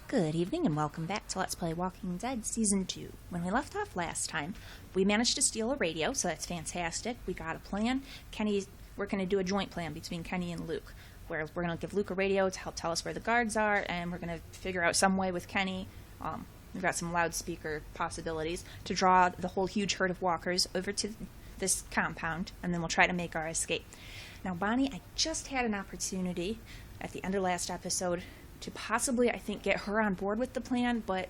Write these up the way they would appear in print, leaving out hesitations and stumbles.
Good evening and welcome back to Let's Play Walking Dead Season 2. When we left off last time, we managed to steal a radio, so that's fantastic. We got a plan. We're going to do a joint plan between Kenny and Luke, where we're going to give Luke a radio to help tell us where the guards are, and we're going to figure out some way with Kenny, we've got some loudspeaker possibilities, to draw the whole huge herd of walkers over to this compound, and then we'll try to make our escape. Now, Bonnie, I just had an opportunity at the end of last episode to possibly, I think, get her on board with the plan, but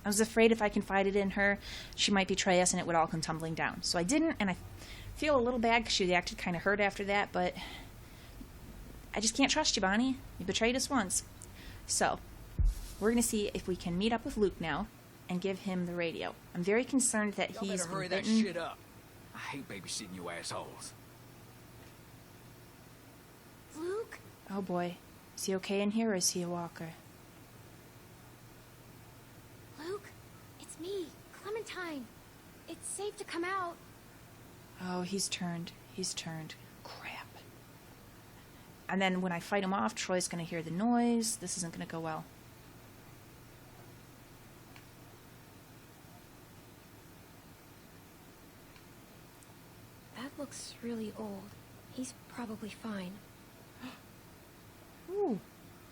I was afraid if I confided in her, she might betray us and it would all come tumbling down. So I didn't, and I feel a little bad because she acted kind of hurt after that, but I just can't trust you, Bonnie. You betrayed us once. So, we're going to see if we can meet up with Luke now and give him the radio. I'm very concerned that Y'all he's better hurry been that bitten. shit up. I hate babysitting you assholes. Luke? Oh boy. Is he okay in here or is he a walker? Luke? It's me, Clementine. It's safe to come out. Oh, he's turned. He's turned. Crap. And then when I fight him off, Troy's going to hear the noise. This isn't going to go well. That looks really old. He's probably fine. Ooh,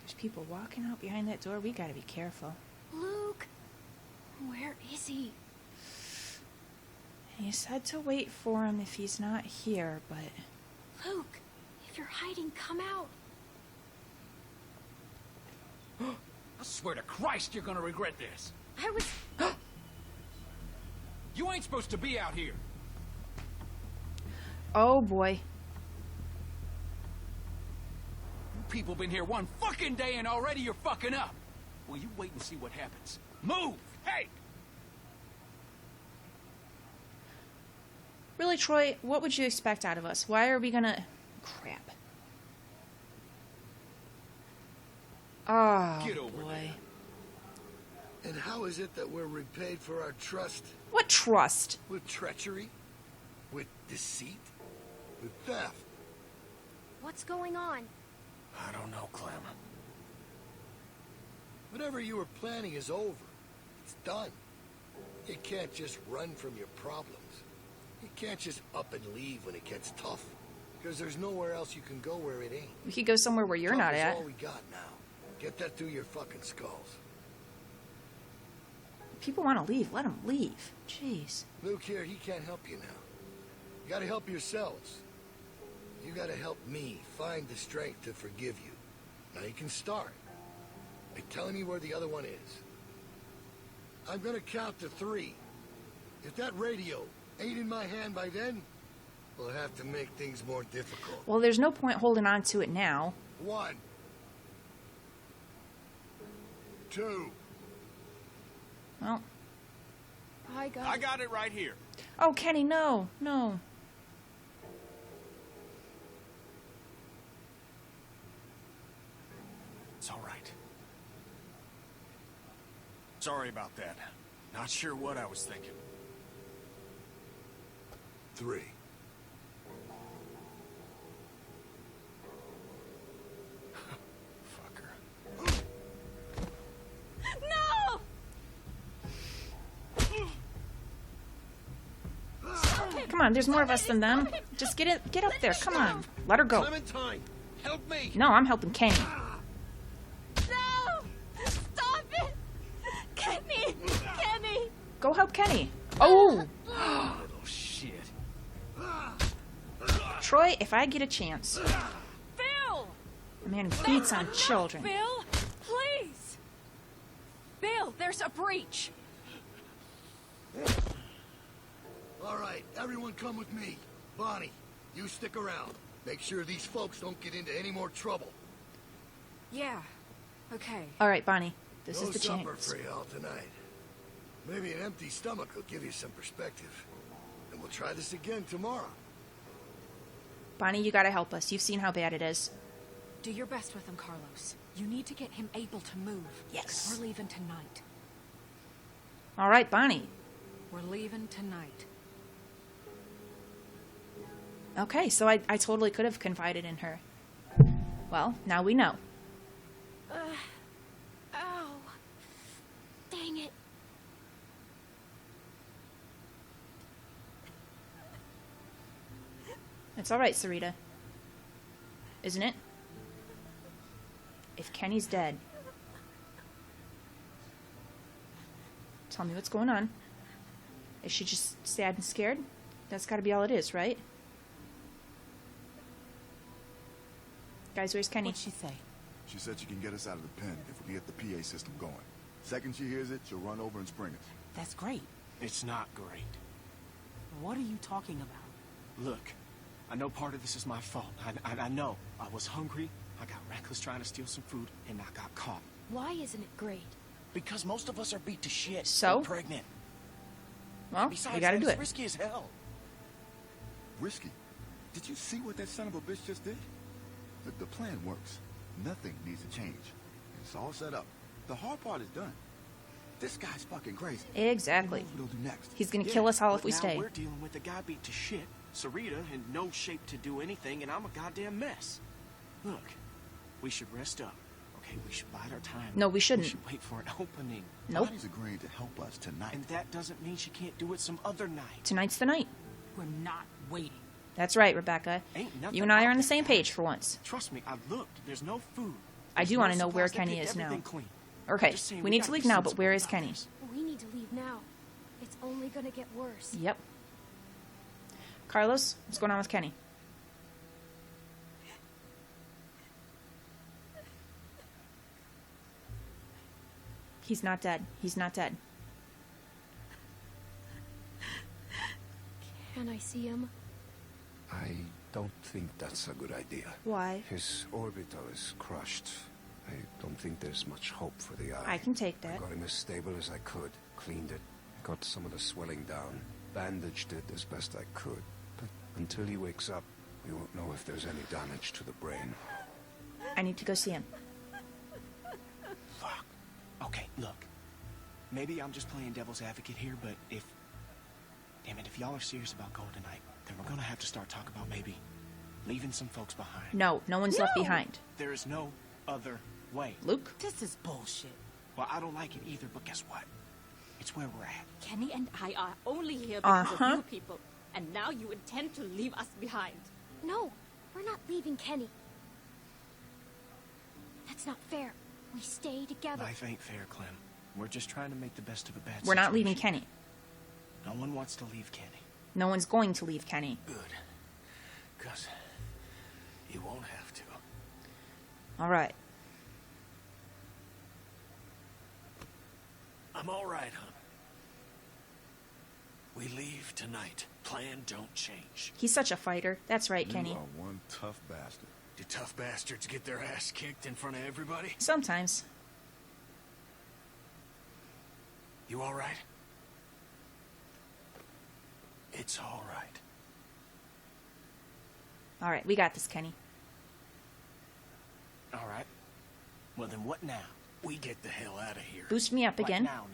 there's people walking out behind that door. We got to be careful. Luke! Where is he? He said to wait for him if he's not here, but... Luke! If you're hiding, come out. I swear to Christ you're gonna regret this. I was... You ain't supposed to be out here. Oh boy. People been here one fucking day and already you're fucking up. Well, you wait and see what happens. Move! Hey! Really, Troy, what would you expect out of us? Why are we gonna... Crap. Oh, Get over boy. there. And how is it that we're repaid for our trust? What trust? With treachery? With deceit? With theft? What's going on? I don't know, Clem. Whatever you were planning is over. It's done. You can't just run from your problems. You can't just up and leave when it gets tough. Because there's nowhere else you can go where it ain't. We could go somewhere where you're Tough not is at. all we got now. Get that through your fucking skulls. People want to leave. Let them leave. Jeez. Luke here, he can't help you now. You gotta help yourselves. You gotta help me find the strength to forgive you. Now you can start by telling me where the other one is. I'm gonna count to 3. If that radio ain't in my hand by then, we'll have to make things more difficult. Well, there's no point holding on to it now. 1, 2. Well. I got it right here. Oh, Kenny, no. No. It's all right. Sorry about that. Not sure what I was thinking. 3. Fucker. No! Come on, there's more of us than them. Just get up there. Come on. Let her go. Clementine, help me! No, I'm helping Kenny. No! Stop it! Kenny! Kenny! Go help Kenny. Oh! Little shit. Troy, if I get a chance. Bill! A man who beats on children. Bill, please! Bill, there's a breach. All right, everyone come with me. Bonnie, you stick around. Make sure these folks don't get into any more trouble. Yeah, okay. All right, Bonnie. This No is the supper chance. for y'all tonight. Maybe an empty stomach will give you some perspective. And we'll try this again tomorrow. Bonnie, you gotta help us. You've seen how bad it is. Do your best with him, Carlos. You need to get him able to move. Yes. We're leaving tonight. All right, Bonnie. We're leaving tonight. Okay, so I totally could have confided in her. Well, now we know. Ow. It's alright, Sarita. Isn't it? If Kenny's dead... Tell me what's going on. Is she just sad and scared? That's gotta be all it is, right? Guys, where's Kenny? What'd she say? She said she can get us out of the pen if we can get the PA system going. Second she hears it, she'll run over and spring us. That's great. It's not great. What are you talking about? Look, I know part of this is my fault. I know. I was hungry, I got reckless trying to steal some food, and I got caught. Why isn't it great? Because most of us are beat to shit. So? And pregnant. Well, Besides, we gotta do it's it. risky as hell. Risky? Did you see what that son of a bitch just did? The plan works. Nothing needs to change. It's all set up. The hard part is done. This guy's fucking crazy. Exactly. Who knows what he'll do next? He's gonna kill us all but if we now stay. We're dealing with a guy beat to shit, Sarita in no shape to do anything, and I'm a goddamn mess. Look, we should rest up. Okay, we should bide our time. No, we shouldn't. We should wait for an opening. Nope. Body's agreeing to help us tonight. And that doesn't mean she can't do it some other night. Tonight's the night. We're not waiting. That's right, Rebecca. Ain't nothing You and I are out on the there, same guys. page for once. Trust me, I've looked. There's no food. I There's do no want to know where supplies to Kenny keep is now. everything clean. Okay, I'm just saying, we need gotta to be leave now, but sensible where is about Kenny? this. We need to leave now. It's only gonna get worse. Yep. Carlos, what's going on with Kenny? He's not dead. He's not dead. Can I see him? I don't think that's a good idea. Why? His orbital is crushed. I don't think there's much hope for the eye. I can take that. I got him as stable as I could, cleaned it, got some of the swelling down, bandaged it as best I could. But until he wakes up, we won't know if there's any damage to the brain. I need to go see him. Fuck. Okay, look. Maybe I'm just playing devil's advocate here, but if... Damn it, if y'all are serious about going tonight, then we're gonna have to start talking about maybe leaving some folks behind. No, no one's left behind. There is no other way. Luke? This is bullshit. Well, I don't like it either, but guess what? It's where we're at. Kenny and I are only here because Uh-huh. of you people. And now you intend to leave us behind. No, we're not leaving Kenny. That's not fair. We stay together. Life ain't fair, Clem. We're just trying to make the best of a bad We're not leaving situation. Kenny. No one wants to leave Kenny. No one's going to leave Kenny. Good. Because you won't have to. All right. I'm all right, hon. We leave tonight. Plan don't change. He's such a fighter. That's right, You Kenny. are one tough bastard. Do tough bastards get their ass kicked in front of everybody? Sometimes. You all right? It's all right. All right, we got this, Kenny. All right. Well, then what now? We get the hell out of here. Boost me up Like again. now.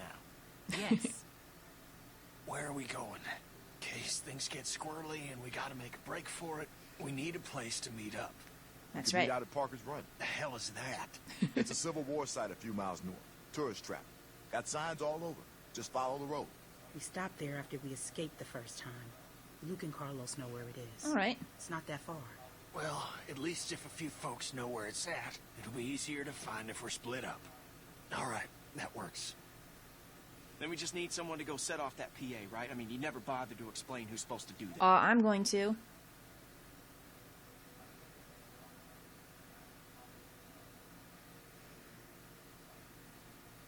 Yes. Where are we going? In case things get squirrely and we gotta make a break for it, we need a place to meet up. That's We right. meet out at Parker's Run. The hell is that? It's a Civil War site a few miles north. Tourist trap. Got signs all over. Just follow the road. We stopped there after we escaped the first time. Luke and Carlos know where it is. All right. It's not that far. Well, at least if a few folks know where it's at, it'll be easier to find if we're split up. All right, that works. Then we just need someone to go set off that PA, right? I mean, you never bothered to explain who's supposed to do that. I'm going to.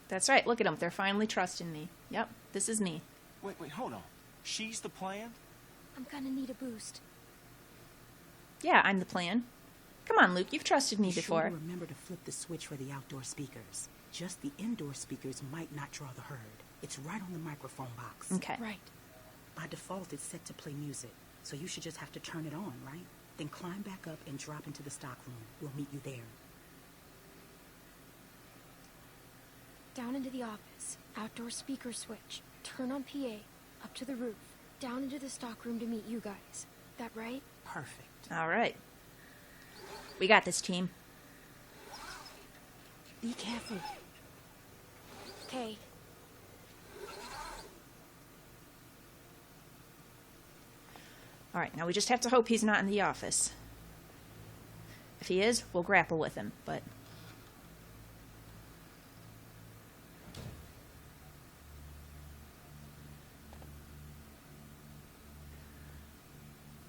That's right. Look at them. They're finally trusting me. Yep, this is me. Wait, hold on. She's the plan? I'm gonna need a boost. Yeah, I'm the plan. Come on, Luke. You've trusted me Be before. Sure to remember to flip the switch for the outdoor speakers. Just the indoor speakers might not draw the herd. It's right on the microphone box. Okay. Right. By default, it's set to play music, so you should just have to turn it on, right? Then climb back up and drop into the stock room. We'll meet you there. Down into the office. Outdoor speaker switch. Turn on PA. Up to the roof. Down into the stock room to meet you guys. That right? Perfect. All right. We got this, team. Be careful. Okay. Alright, now we just have to hope he's not in the office. If he is, we'll grapple with him, but...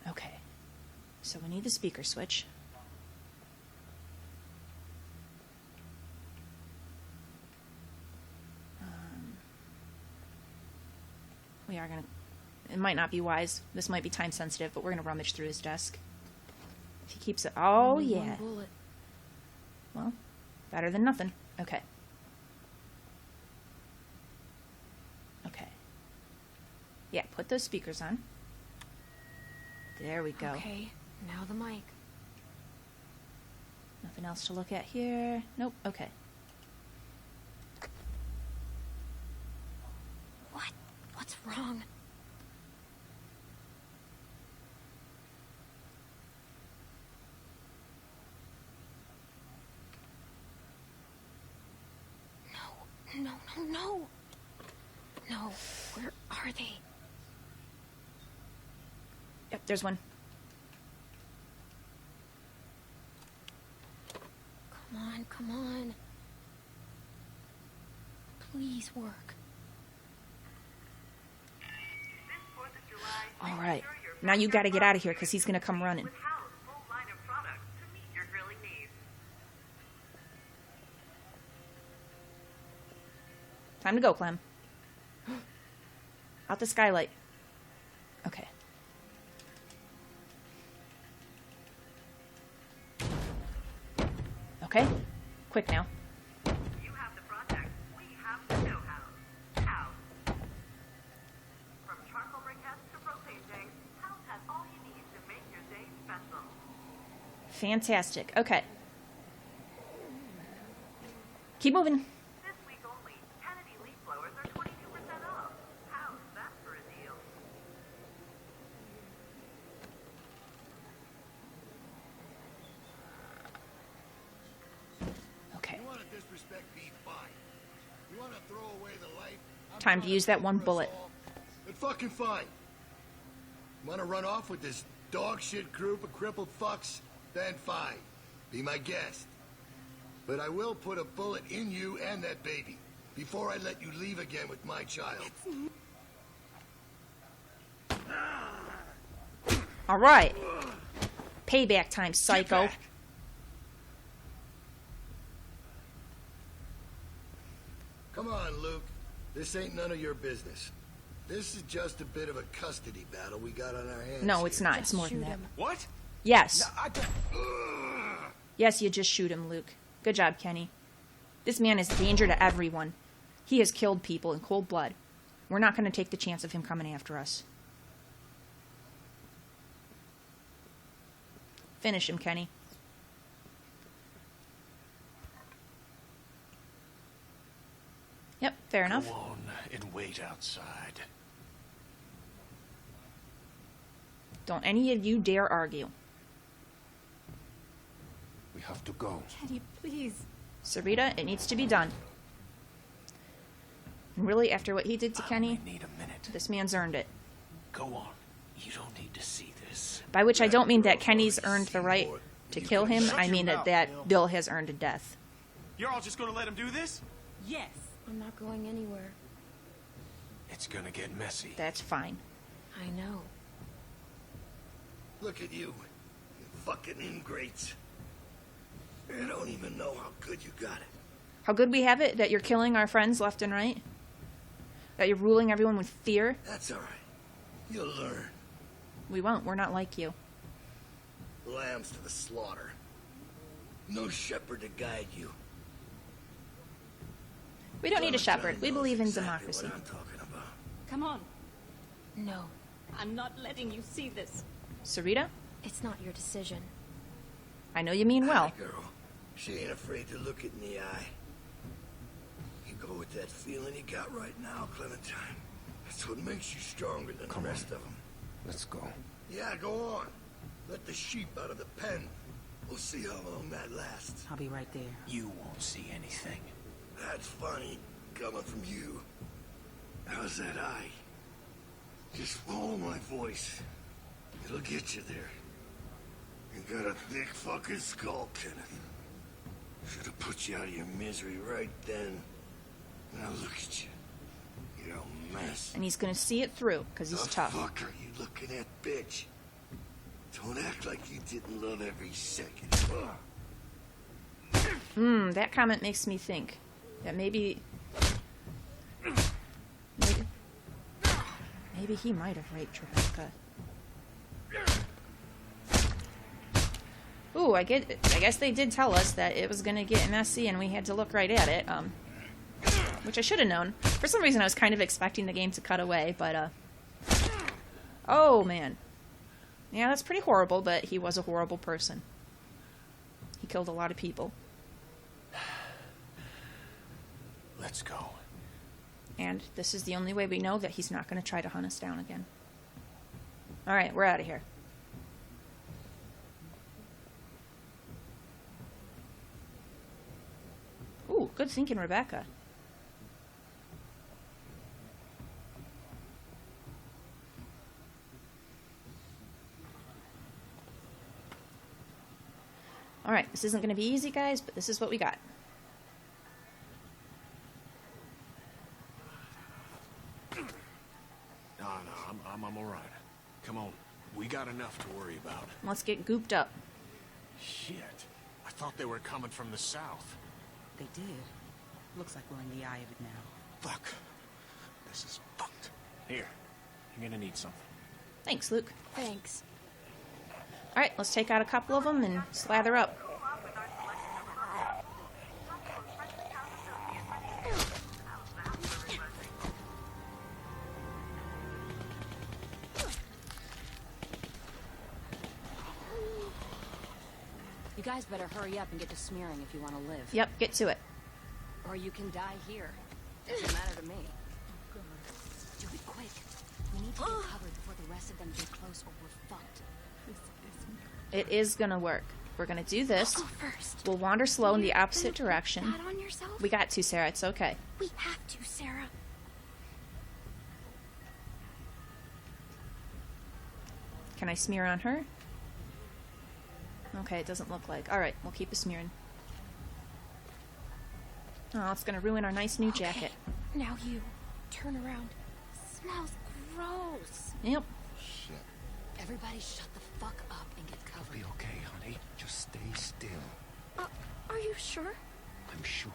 Okay. So we need the speaker switch. We are gonna... It might not be wise. This might be time sensitive, but we're gonna rummage through his desk. If he keeps it... Oh, Only yeah. one bullet. Well, better than nothing. Okay. Okay. Yeah, put those speakers on. There we go. Okay, now the mic. Nothing else to look at here. Nope. Okay. What? What's wrong? No, no, no. No, where are they? Yep, there's one. Come on, come on. Please work. All right. Now you got to get out of here because he's going to come running. Time to go, Clem. Out the skylight. Okay. Okay. Quick now. You have the project. We have the know-how. House. From charcoal briquettes to propane, House has all you need to make your day special. Fantastic. Okay. Keep moving. This week only, Kennedy leaf blowers are 22% off. House, that's for a deal. Okay. You want to disrespect me, fine. You want to throw away the life? I'm Time to trying use that save one us bullet. all. Then fucking fine. Want to run off with this dog shit group of crippled fucks? Then fine. Be my guest. But I will put a bullet in you and that baby before I let you leave again with my child. All right. Payback time, psycho. back. Come on, Luke. This ain't none of your business. This is just a bit of a custody battle we got on our hands. No, it's here. not. It's more than Shoot that. him. What? Yes. No, I don't... Yes, you just shoot him, Luke. Good job, Kenny. This man is a danger to everyone. He has killed people in cold blood. We're not going to take the chance of him coming after us. Finish him, Kenny. Yep, fair enough. Go on and wait outside. Don't any of you dare argue. We have to go. Kenny, please. Sarita, it needs to be done. And really, after what he did to I Kenny, only need a minute. this man's earned it. Go on. You don't need to see this. By which I don't mean that Kenny's earned the right to kill him. Shut I your mean mouth, that Bill. Bill has earned a death. You're all just gonna let him do this? Yes. I'm not going anywhere. It's gonna get messy. That's fine. I know. Look at you. You fucking ingrates. You don't even know how good you got it. How good we have it that you're killing our friends left and right? That you're ruling everyone with fear? That's all right. You'll learn. We won't. We're not like you. Lambs to the slaughter. No shepherd to guide you. We don't need a shepherd. Clementine We knows believe in exactly democracy. What I'm talking about. Come on. No, I'm not letting you see this. Sarita, it's not your decision. I know you mean well. That girl, she ain't afraid to look it in the eye. You go with that feeling you got right now, Clementine. That's what makes you stronger than Come the on. rest of them. Let's go. Yeah, go on. Let the sheep out of the pen. We'll see how long that lasts. I'll be right there. You won't see anything. That's funny, coming from you. How's that eye? Just follow my voice. It'll get you there. You got a thick fucking skull, Kenneth. Should have put you out of your misery right then. Now look at you. You're a mess. And he's gonna see it through, because he's tough. The fuck are you looking at, bitch? Don't act like you didn't love every second. That comment makes me think that maybe he might have raped Rebecca. Ooh, I guess they did tell us that it was gonna get messy and we had to look right at it. Which I should have known. For some reason I was kind of expecting the game to cut away, but oh man. Yeah, that's pretty horrible, but he was a horrible person. He killed a lot of people. Let's go. And this is the only way we know that he's not going to try to hunt us down again. Alright, we're out of here. Ooh, good thinking, Rebecca. Alright, this isn't going to be easy, guys, but this is what we got. No, I'm all right. Come on. We got enough to worry about. Let's get gooped up. Shit. I thought they were coming from the south. They did. Looks like we're in the eye of it now. Fuck. This is fucked. Here. You're gonna need something. Thanks, Luke. Thanks. Alright, let's take out a couple of them and slather up. You guys better hurry up and get to smearing if you want to live. Yep, get to it. Or you can die here. Doesn't matter to me. Do it quick. We need to get covered before the rest of them get close or we're fucked. It is gonna work. We're gonna do this. I'll go first. We'll wander slow in the opposite direction. That on yourself? We got to, Sarah. It's okay. We have to, Sarah. Can I smear on her? Okay, it doesn't look like. Alright, we'll keep a smearing. Oh, it's gonna ruin our nice new jacket. Now you. Turn around. Smells gross. Yep. Shit. Everybody shut the fuck up and get covered. Be okay, honey. Just stay still. Are you sure? I'm sure.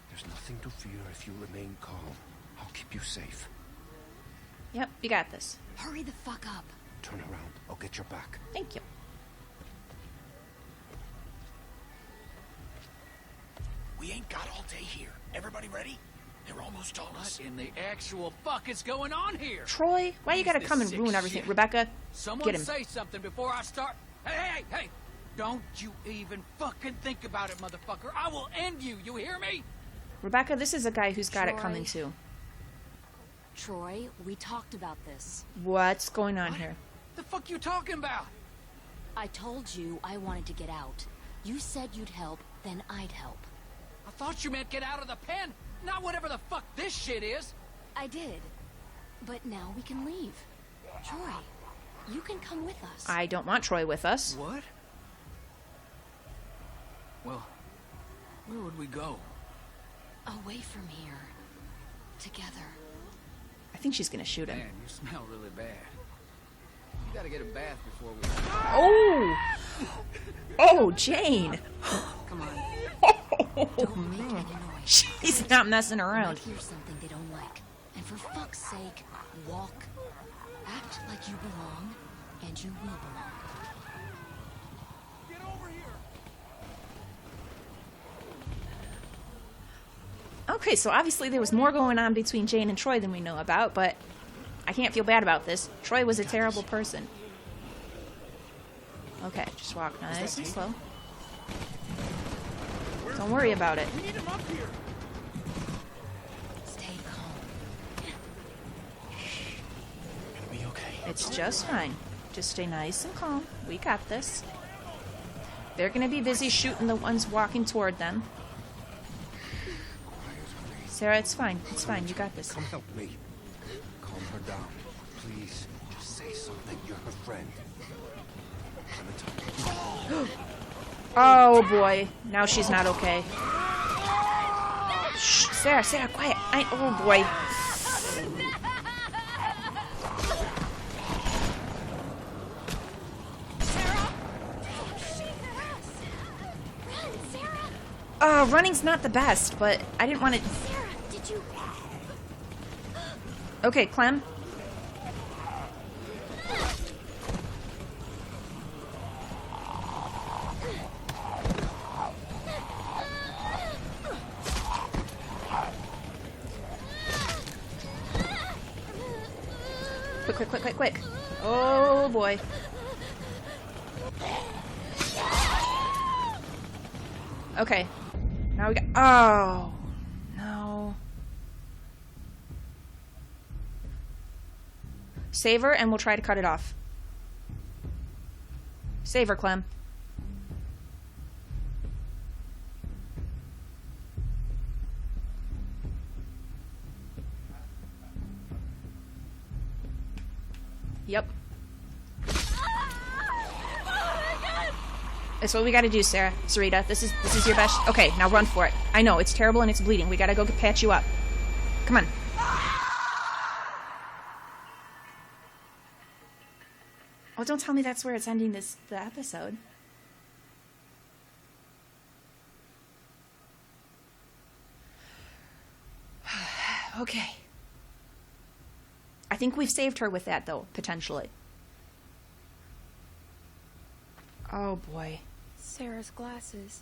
There's nothing to fear if you remain calm. I'll keep you safe. Yep, you got this. Hurry the fuck up. Turn around. I'll get your back. Thank you. We ain't got all day here. Everybody ready? They're almost on us. What in the actual fuck is going on here? Troy, why you gotta come and ruin everything? Rebecca, Someone get him. say something before I start. Hey! Don't you even fucking think about it, motherfucker. I will end you. You hear me? Rebecca, this is a guy who's got it Troy. coming too. Troy, we talked about this. What's going on here? The fuck you talking about? I told you I wanted to get out. You said you'd help, then I'd help. I thought you meant get out of the pen, not whatever the fuck this shit is. I did. But now we can leave. Troy, you can come with us. I don't want Troy with us. What? Well, where would we go? Away from here. Together. I think she's gonna shoot him. Man, you smell really bad. You gotta get a bath before we... Oh! Oh, Jane! Come on. Oh, Don't make any noise. she's not messing They around. might hear something they don't like. And for fuck's sake, walk. Act like you belong, and you will belong. Get over here! Okay, so obviously there was more going on between Jane and Troy than we know about, but I can't feel bad about this. Troy was a terrible person. Okay, just walk nice and slow. Don't worry about it. We need him up here! Stay calm. Gonna be okay. It's just fine. Just stay nice and calm. We got this. They're gonna be busy shooting the ones walking toward them. Sarah, it's fine. It's fine. You got this. Come help me. Calm her down. Please, just Say something. You're her friend. Oh boy, now she's not okay. Shh, Sarah, quiet. Oh boy. Running's not the best, but I didn't want to... Sarah, did you... Okay, Clem. Quick. Oh boy. Okay. Now we got... Oh. No. Save her and we'll try to cut it off. Save her, Clem. Yep. That's what we gotta do, Sarita. This is your best. Okay, now run for it. I know, it's terrible and it's bleeding. We gotta go patch you up. Come on. Oh, don't tell me that's where it's ending the episode. Okay. I think we've saved her with that, though, potentially. Oh, boy. Sarah's glasses.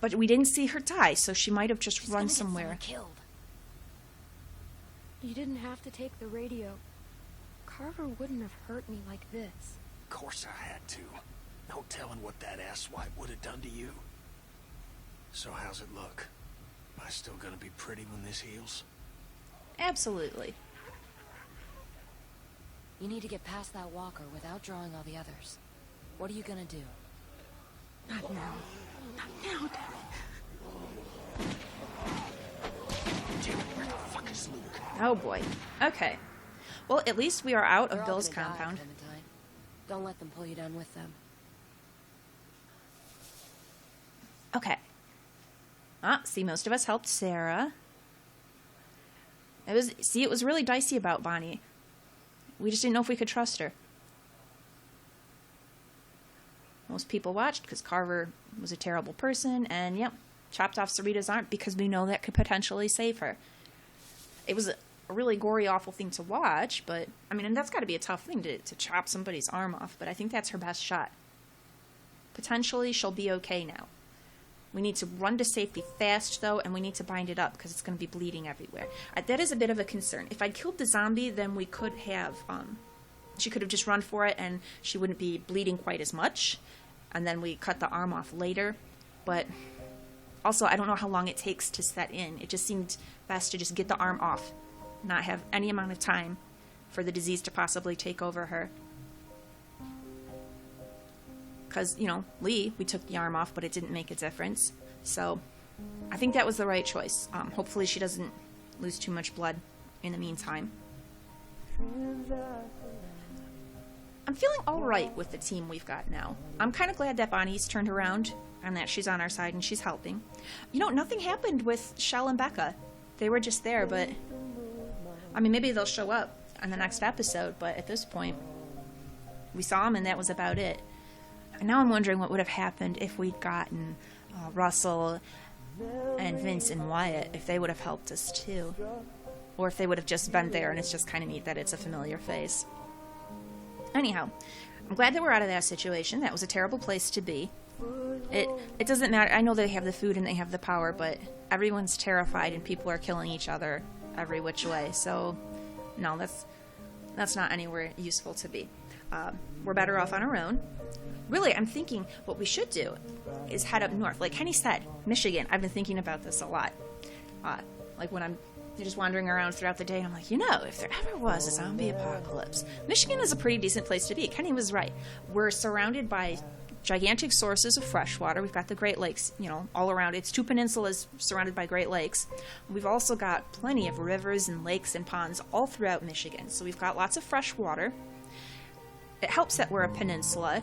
But we didn't see her die, so she might have just run somewhere. Killed. You didn't have to take the radio. Carver wouldn't have hurt me like this. Of course I had to. No telling what that asswipe would have done to you. So how's it look? Am I still gonna be pretty when this heals? Absolutely. You need to get past that walker without drawing all the others. What are you gonna do? Not now. Not now, Damn it, where the fuck is Luke? Oh boy. Okay. Well, at least we are out They're of all Bill's gonna die, compound. Clementine. Don't let them pull you down with them. Okay. See, most of us helped Sarah. It was really dicey about Bonnie. We just didn't know if we could trust her. Most people watched because Carver was a terrible person, and yep, chopped off Sarita's arm because we know that could potentially save her. It was a really gory, awful thing to watch, but, I mean, and that's got to be a tough thing to chop somebody's arm off, but I think that's her best shot. Potentially, she'll be okay now. We need to run to safety fast, though, and we need to bind it up because it's going to be bleeding everywhere. That is a bit of a concern. If I'd killed the zombie, then we could have, she could have just run for it and she wouldn't be bleeding quite as much, and then we cut the arm off later. But also, I don't know how long it takes to set in. It just seemed best to just get the arm off, not have any amount of time for the disease to possibly take over her. Because, you know, Lee, we took the arm off, but it didn't make a difference. So, I think that was the right choice. Hopefully she doesn't lose too much blood in the meantime. I'm feeling alright with the team we've got now. I'm kind of glad that Bonnie's turned around and that she's on our side and she's helping. You know, nothing happened with Shell and Becca. They were just there, but... I mean, maybe they'll show up on the next episode, but at this point, we saw them and that was about it. And now I'm wondering what would have happened if we'd gotten Russell and Vince and Wyatt, if they would have helped us too. Or if they would have just been there and it's just kind of neat that it's a familiar face. Anyhow, I'm glad that we're out of that situation. That was a terrible place to be. It doesn't matter. I know they have the food and they have the power, but everyone's terrified and people are killing each other every which way. So, no, that's not anywhere useful to be. We're better off on our own. Really, I'm thinking what we should do is head up north. Like Kenny said, Michigan. I've been thinking about this a lot. Like when I'm just wandering around throughout the day, and I'm like, you know, if there ever was a zombie apocalypse, Michigan is a pretty decent place to be. Kenny was right. We're surrounded by gigantic sources of fresh water. We've got the Great Lakes, all around. It's 2 peninsulas surrounded by Great Lakes. We've also got plenty of rivers and lakes and ponds all throughout Michigan. So we've got lots of fresh water. It helps that we're a peninsula.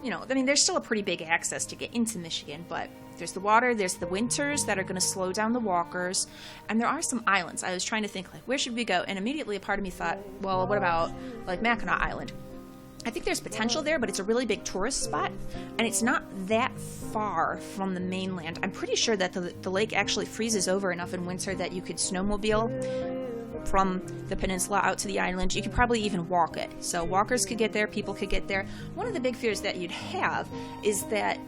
There's still a pretty big access to get into Michigan, but there's the water, there's the winters that are going to slow down the walkers, and there are some islands. I was trying to think, where should we go? And immediately a part of me thought, well, what about, Mackinac Island? I think there's potential there, but it's a really big tourist spot, and it's not that far from the mainland. I'm pretty sure that the lake actually freezes over enough in winter that you could snowmobile from the peninsula out to the island. You could probably even walk it. So walkers could get there, people could get there. One of the big fears that you'd have is that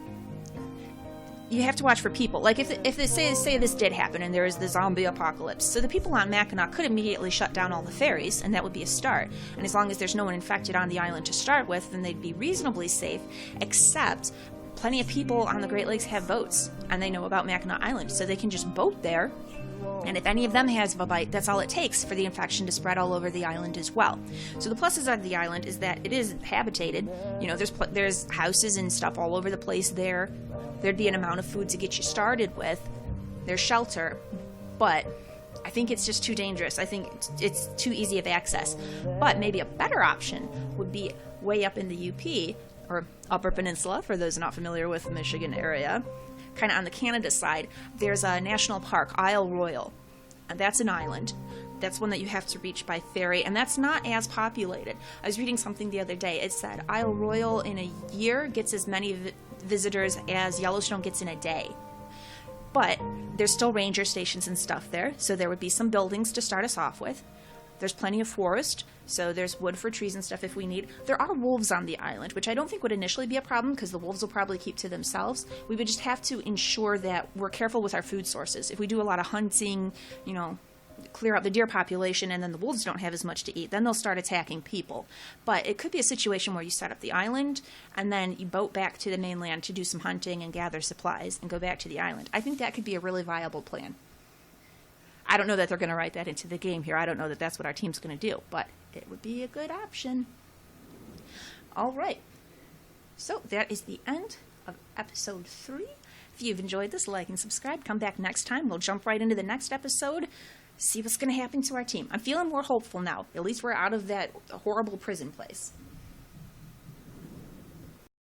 you have to watch for people. If they say this did happen and there is the zombie apocalypse, so the people on Mackinac could immediately shut down all the ferries, and that would be a start. And as long as there's no one infected on the island to start with, then they'd be reasonably safe, except plenty of people on the Great Lakes have boats, and they know about Mackinac Island, so they can just boat there. And if any of them has a bite, that's all it takes for the infection to spread all over the island as well. So the pluses of the island is that it is habitated. There's houses and stuff all over the place there. There'd be an amount of food to get you started with. There's shelter. But I think it's just too dangerous. I think it's too easy of access. But maybe a better option would be way up in the UP, or Upper Peninsula, for those not familiar with the Michigan area. Kind of on the Canada side, there's a national park, Isle Royal, and that's an island. That's one that you have to reach by ferry, and that's not as populated. I was reading something the other day. It said Isle Royal in a year gets as many visitors as Yellowstone gets in a day. But there's still ranger stations and stuff there, so there would be some buildings to start us off with. There's plenty of forest, so there's wood for trees and stuff if we need. There are wolves on the island, which I don't think would initially be a problem because the wolves will probably keep to themselves. We would just have to ensure that we're careful with our food sources. If we do a lot of hunting, clear out the deer population, and then the wolves don't have as much to eat, then they'll start attacking people. But it could be a situation where you set up the island, and then you boat back to the mainland to do some hunting and gather supplies and go back to the island. I think that could be a really viable plan. I don't know that they're going to write that into the game here. I don't know that that's what our team's going to do, but it would be a good option. All right. So that is the end of episode 3. If you've enjoyed this, like and subscribe. Come back next time. We'll jump right into the next episode, see what's going to happen to our team. I'm feeling more hopeful now. At least we're out of that horrible prison place.